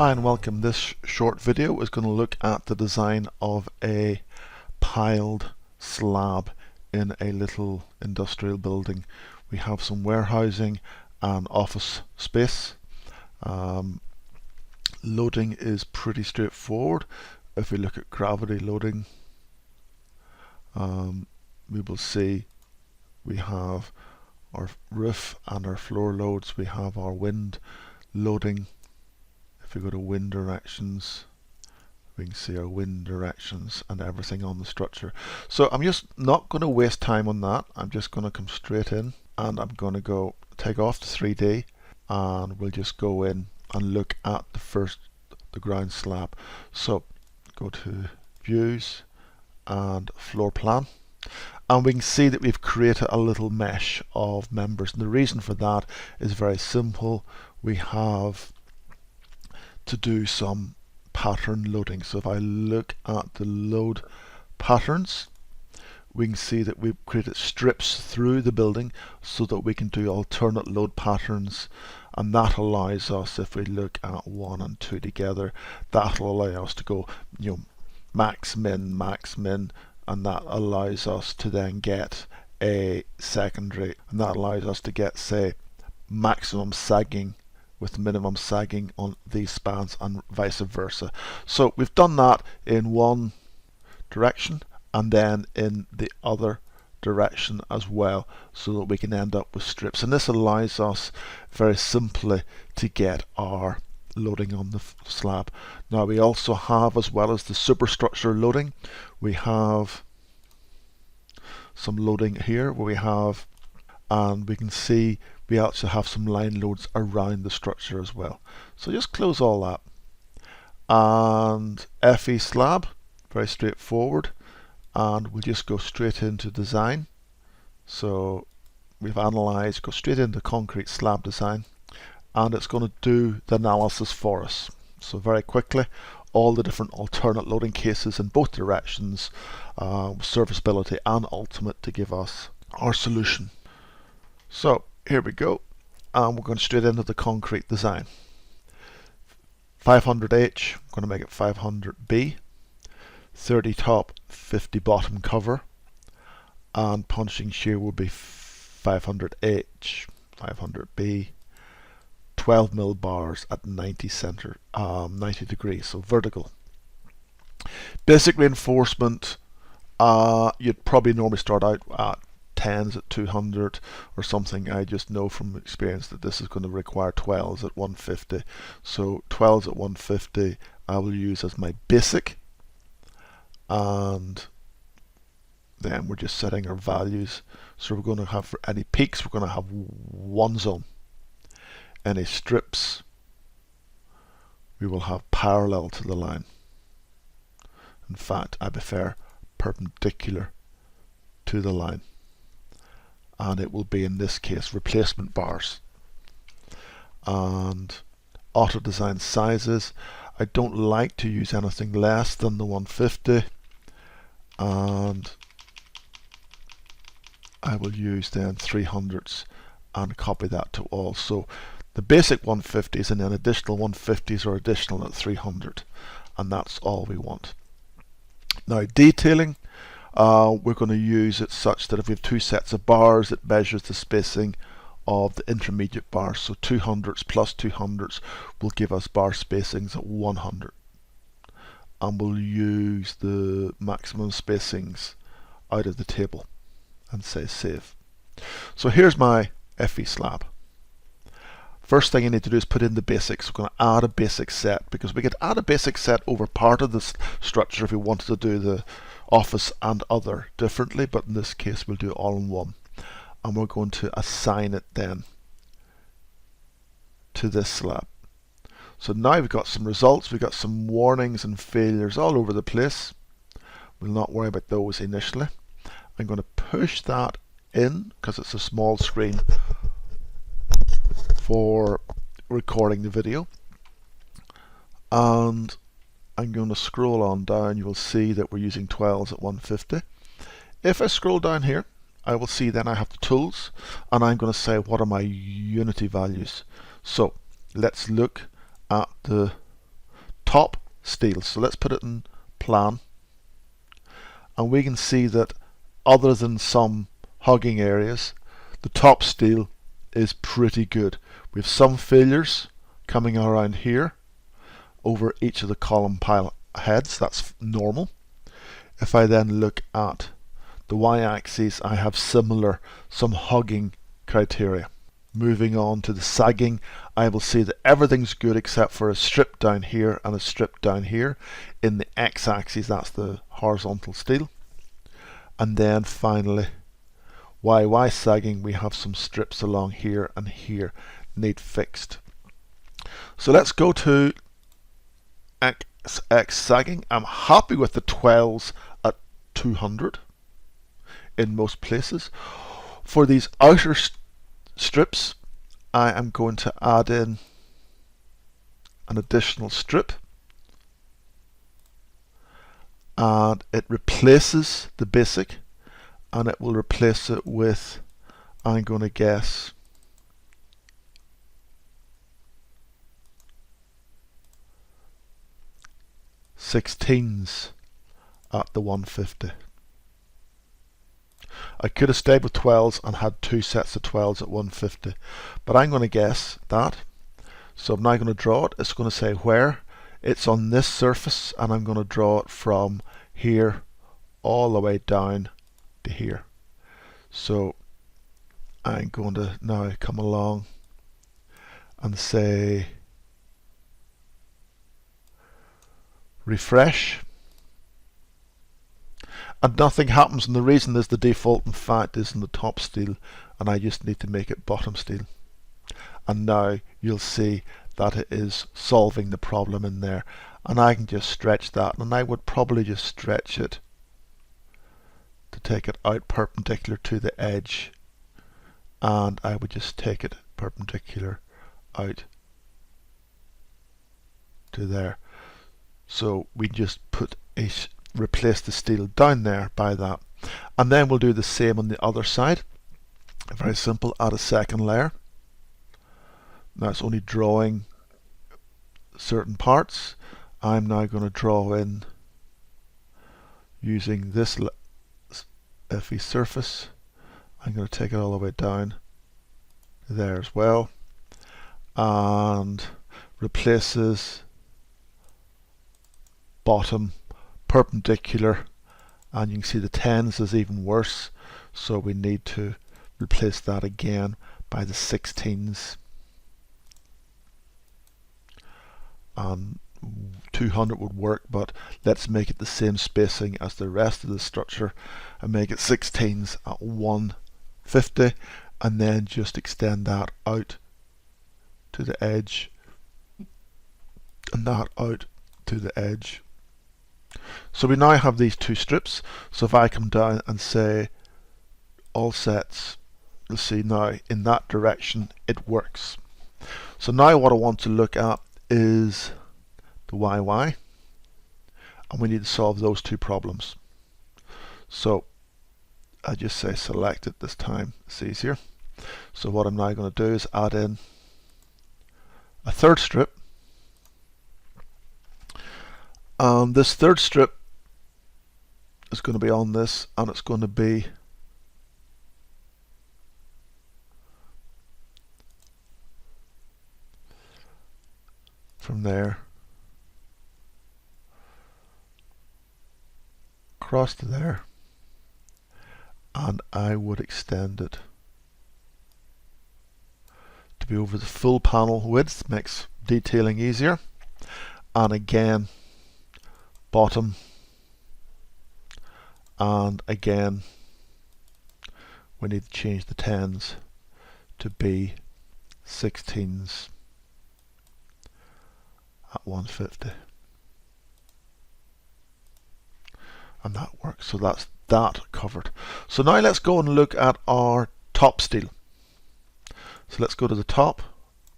Hi and welcome. This short video is going to look at the design of a piled slab in a little industrial building. We have some warehousing and office space. Loading is pretty straightforward. If we look at gravity loading, we will see we have our roof and our floor loads. We have our wind loading. If we go to wind directions, we can see our wind directions and everything on the structure. So I'm just not going to waste time on that. I'm just going to come straight in and I'm going to go take off the 3D and we'll just go in and look at the ground slab. So go to views and floor plan, and we can see that we've created a little mesh of members, and the reason for that is very simple. We have to do some pattern loading. So if I look at the load patterns, we can see that we've created strips through the building so that we can do alternate load patterns, and that allows us, if we look at 1 and 2 together, that will allow us to go max min, and that allows us to then get a secondary, and that allows us to get, say, maximum sagging with minimum sagging on these spans and vice versa. So we've done that in one direction and then in the other direction as well, so that we can end up with strips, and this allows us very simply to get our loading on the slab. Now we also have, as well as the superstructure loading, we have some loading here where we have, and we can see we also have some line loads around the structure as well. So just close all that. And FE slab, very straightforward. And we'll just go straight into design. So we've analyzed, go straight into concrete slab design. And it's going to do the analysis for us. So very quickly, all the different alternate loading cases in both directions, serviceability and ultimate, to give us our solution. So here we go, and we're going straight into the concrete design. 500H, I'm going to make it 500B, 30 top, 50 bottom cover, and punching shear will be 500H, 500B, 12 mil bars at 90 degrees, so vertical. Basic reinforcement, you'd probably normally start out at 10s at 200 or something. I just know from experience that this is going to require 12s at 150. So 12s at 150 I will use as my basic, and then we're just setting our values. So we're going to have, for any peaks, we're going to have one zone. Any strips, we will have parallel to the line. In fact, I prefer perpendicular to the line. And it will be, in this case, replacement bars. And auto design sizes, I don't like to use anything less than the 150, and I will use then 300s and copy that to all. So the basic 150s and then additional 150s are additional at 300, and that's all we want. Now detailing, we're going to use it such that if we have two sets of bars, it measures the spacing of the intermediate bars. So 200s plus 200s will give us bar spacings at 100. And we'll use the maximum spacings out of the table and say save. So here's my FE slab. First thing you need to do is put in the basics. We're going to add a basic set, because we could add a basic set over part of this structure if we wanted to do the office and other differently, but in this case we'll do it all in one, and we're going to assign it then to this slab. So now we've got some results, we've got some warnings and failures all over the place. We'll not worry about those initially. I'm going to push that in because it's a small screen for recording the video, and I'm going to scroll on down. You will see that we're using 12s at 150. If I scroll down here, I will see then I have the tools, and I'm going to say what are my unity values. So let's look at the top steel. So let's put it in plan, and we can see that other than some hugging areas, the top steel is pretty good. We have some failures coming around here over each of the column pile heads. That's normal. If I then look at the y-axis, I have some hugging criteria. Moving on to the sagging, I will see that everything's good except for a strip down here and a strip down here. In the x-axis, that's the horizontal steel. And then finally, y sagging, we have some strips along here and here need fixed. So let's go to x sagging. I'm happy with the 12s at 200 in most places. For these outer strips, I am going to add in an additional strip, and it replaces the basic, and it will replace it with, I'm going to guess, 16s at the 150. I could have stayed with 12s and had two sets of 12s at 150, but I'm going to guess that. So I'm now going to draw it. It's going to say where. It's on this surface, and I'm going to draw it from here all the way down to here. So I'm going to now come along and say refresh, and nothing happens, and the reason is the default in fact is in the top steel, and I just need to make it bottom steel. And now you'll see that it is solving the problem in there, and I can just stretch that, and I would probably just stretch it to take it out perpendicular to the edge, and I would just take it perpendicular out to there. So we just replace the steel down there by that, and then we'll do the same on the other side. Very simple. Add a second layer. Now it's only drawing certain parts. I'm now going to draw in using this FE surface. I'm going to take it all the way down there as well, and replaces bottom perpendicular, and you can see the 10s is even worse, so we need to replace that again by the 16s, and 200 would work, but let's make it the same spacing as the rest of the structure and make it 16s at 150, and then just extend that out to the edge and that out to the edge. So we now have these two strips. So if I come down and say all sets, you'll see now in that direction it works. So now what I want to look at is the YY, and we need to solve those two problems. So I just say select it this time, it's easier. So what I'm now going to do is add in a third strip, and this third strip is going to be on this, and it's going to be from there across to there, and I would extend it to be over the full panel width, makes detailing easier. And again, bottom, and again we need to change the 10s to be 16s at 150, and that works. So that's that covered. So now let's go and look at our top steel. So let's go to the top,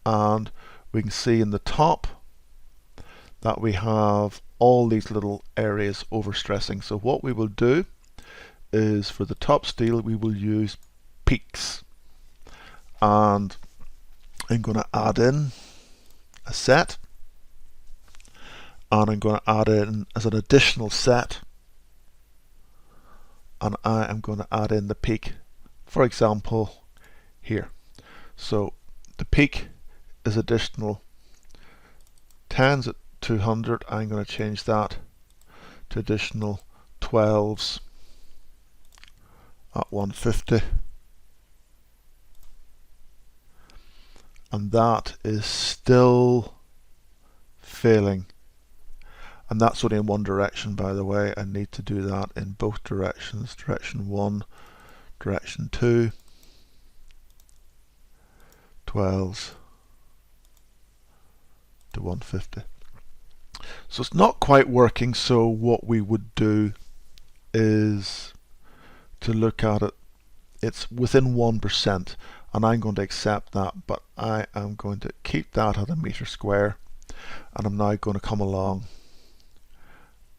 and we can see in the top that we have all these little areas overstressing. So what we will do is, for the top steel, we will use peaks, and I'm going to add in a set, and I'm going to add in as an additional set, and I am going to add in the peak, for example here. So the peak is additional 10s at 200. I'm going to change that to additional 12s at 150, and that is still failing. And that's only in one direction, by the way. I need to do that in both directions, direction 1, direction 2, 12s to 150. So it's not quite working, so what we would do is to look at it. It's within 1%, and I'm going to accept that, but I am going to keep that at a meter square, and I'm now going to come along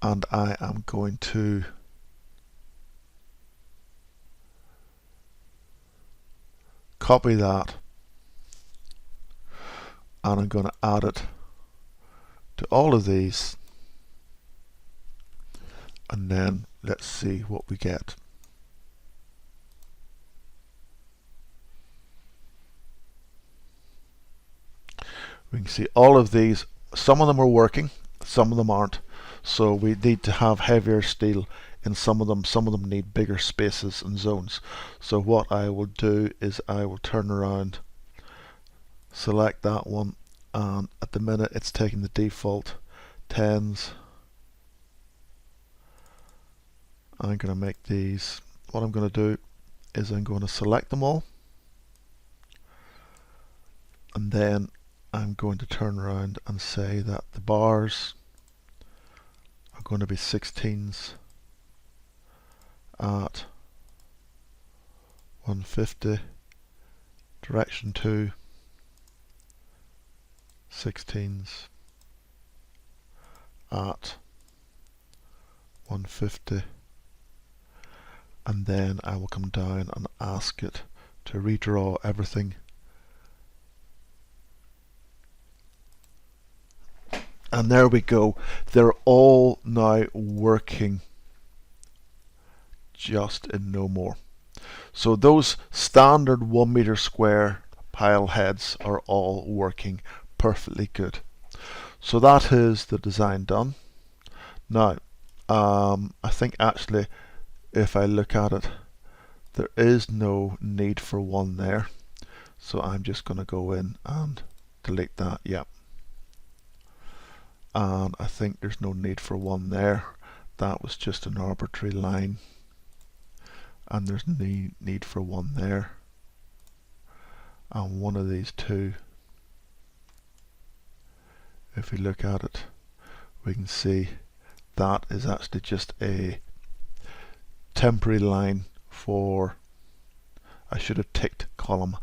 and I am going to copy that, and I'm going to add it to all of these, and then let's see what we get. We can see all of these, some of them are working, some of them aren't. So we need to have heavier steel in some of them need bigger spaces and zones. So what I will do is I will turn around, select that one, and at the minute it's taking the default 10s. I'm going to make these, what I'm going to do is I'm going to select them all, and then I'm going to turn around and say that the bars are going to be 16s at 150, direction 2, 16s at 150, and then I will come down and ask it to redraw everything. And there we go. They're all now working just in no more. So those standard 1 meter square pile heads are all working perfectly good. So that is the design done. Now, I think actually if I look at it, there is no need for one there. So I'm just going to go in and delete that. Yep. And I think there's no need for one there. That was just an arbitrary line, and there's need for one there, and one of these two. If we look at it, we can see that is actually just a temporary line for, I should have ticked column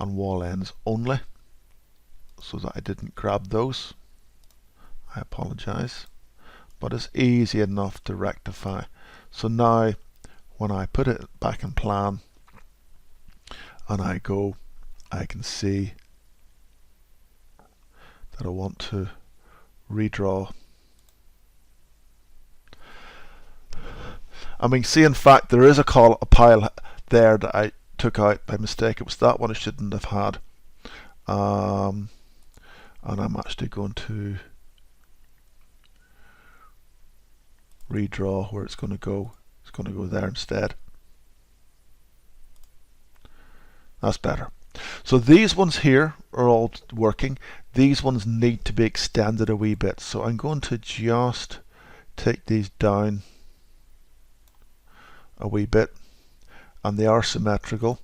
and wall ends only so that I didn't grab those. I apologize, but it's easy enough to rectify. So now when I put it back in plan and I go, I can see that I want to redraw. I mean, see, in fact there is a pile there that I took out by mistake. It was that one I shouldn't have had, and I'm actually going to redraw where it's going to go. It's going to go there instead. That's better. So these ones here are all working. These ones need to be extended a wee bit. So I'm going to just take these down a wee bit, and they are symmetrical.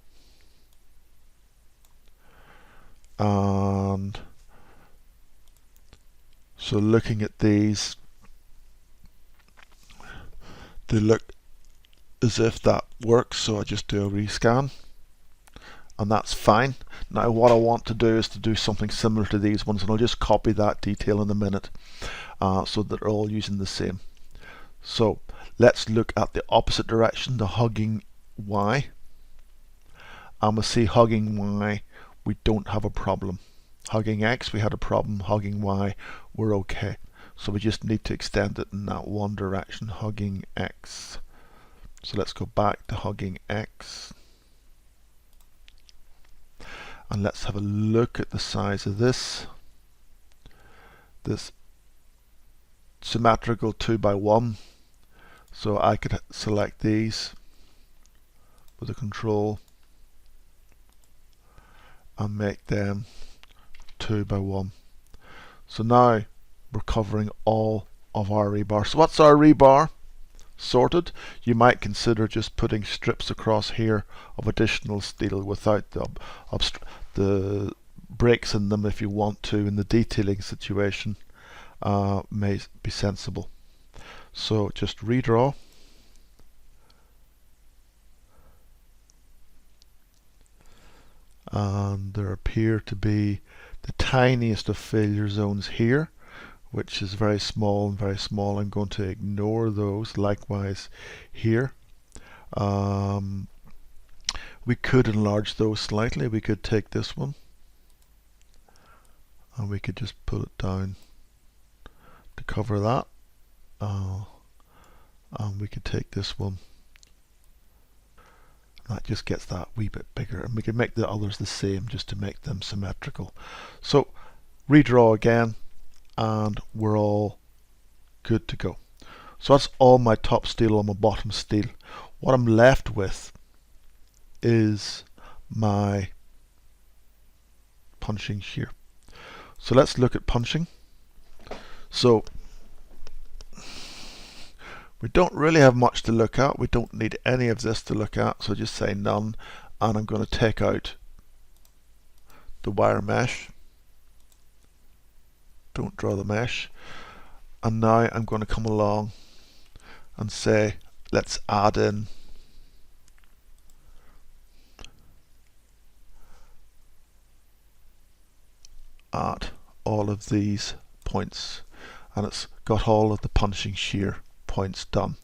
And so looking at these, they look as if that works, so I just do a rescan, and that's fine. Now what I want to do is to do something similar to these ones, and I'll just copy that detail in a minute so that they're all using the same. So let's look at the opposite direction, the hugging Y. And we'll see hugging Y, we don't have a problem. Hugging X, we had a problem. Hugging Y, we're okay. So we just need to extend it in that one direction, hugging X. So let's go back to hugging X. And let's have a look at the size of this. This symmetrical 2x1. So I could select these with a control and make them 2x1. So now we're covering all of our rebar. So what's our rebar? Sorted. You might consider just putting strips across here of additional steel without the breaks in them if you want to in the detailing situation. May be sensible. So just redraw. And there appear to be the tiniest of failure zones here, which is very small and very small. I'm going to ignore those. Likewise here. We could enlarge those slightly. We could take this one and we could just pull it down to cover that. And we could take this one. That just gets that wee bit bigger, and we can make the others the same just to make them symmetrical. So redraw again, and we're all good to go. So that's all my top steel on my bottom steel. What I'm left with is my punching shear. So let's look at punching. So we don't really have much to look at. We don't need any of this to look at, so just say none, and I'm going to take out the wire mesh. Don't draw the mesh. And now I'm going to come along and say let's add in at all of these points, and it's got all of the punching shear points done.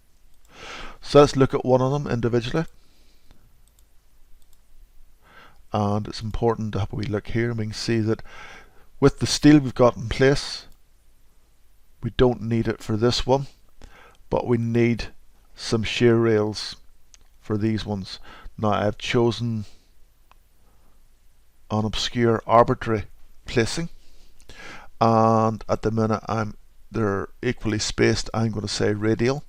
So let's look at one of them individually, and it's important to have a wee look here, and we can see that with the steel we've got in place, we don't need it for this one, but we need some shear rails for these ones. Now I've chosen an obscure arbitrary placing, and at the minute they're equally spaced. I'm going to say radial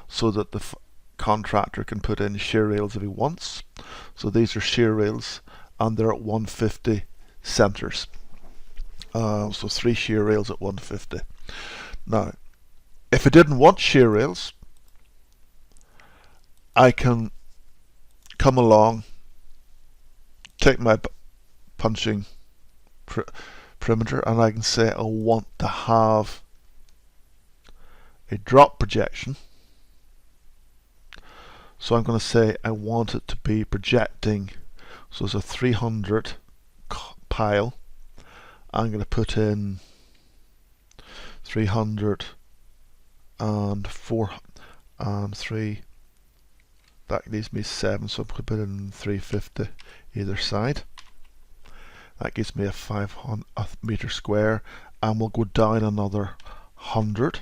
so that the contractor can put in shear rails if he wants. So these are shear rails, and they're at 150 centers. So 3 shear rails at 150. Now, if I didn't want shear rails, I can come along, take my punching perimeter, and I can say I want to have a drop projection. So I'm going to say I want it to be projecting, so it's a 300 pile. I'm going to put in 300 and 4 and 3. That leaves me 7, so I'm going to put in 350 either side. That gives me a 500 meter square, and we'll go down another 100.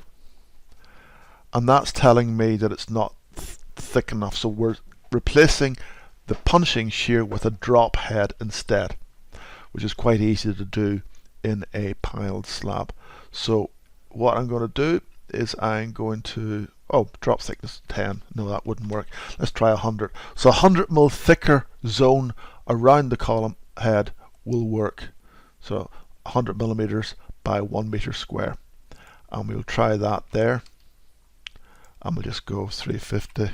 And that's telling me that it's not thick enough, so we're replacing the punching shear with a drop head instead, which is quite easy to do in a piled slab. So what I'm going to do is I'm going to drop thickness 10. No, that wouldn't work. Let's try 100. So 100 mil thicker zone around the column head will work. So 100 millimeters by 1 meter square, and we'll try that there. And we'll just go 350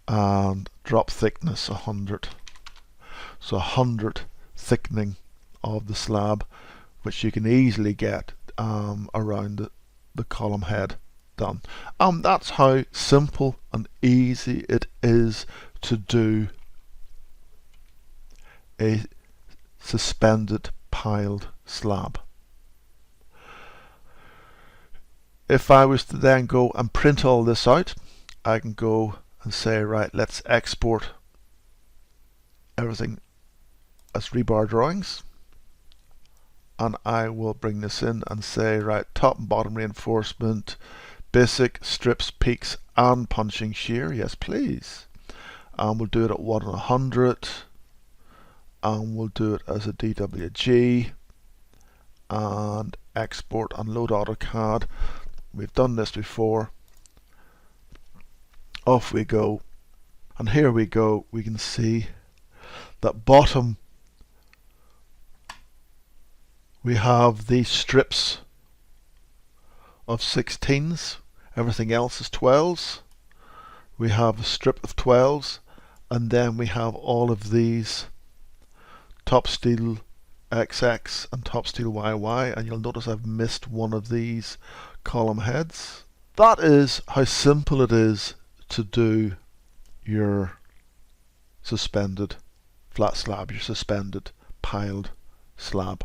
and drop thickness 100. So 100 thickening of the slab, which you can easily get around the column head done. That's how simple and easy it is to do a suspended piled slab. If I was to then go and print all this out, I can go and say, right, let's export everything as rebar drawings. and I will bring this in and say, right, top and bottom reinforcement, basic, strips, peaks, and punching shear. Yes, please. And we'll do it at 1 in 100. And we'll do it as a DWG. And export and load AutoCAD. We've done this before. Off we go. And here we go. We can see that bottom we have these strips of 16s. Everything else is 12s. We have a strip of 12s, and then we have all of these top steel XX and top steel YY, and you'll notice I've missed one of these column heads. That is how simple it is to do your suspended flat slab, your suspended piled slab.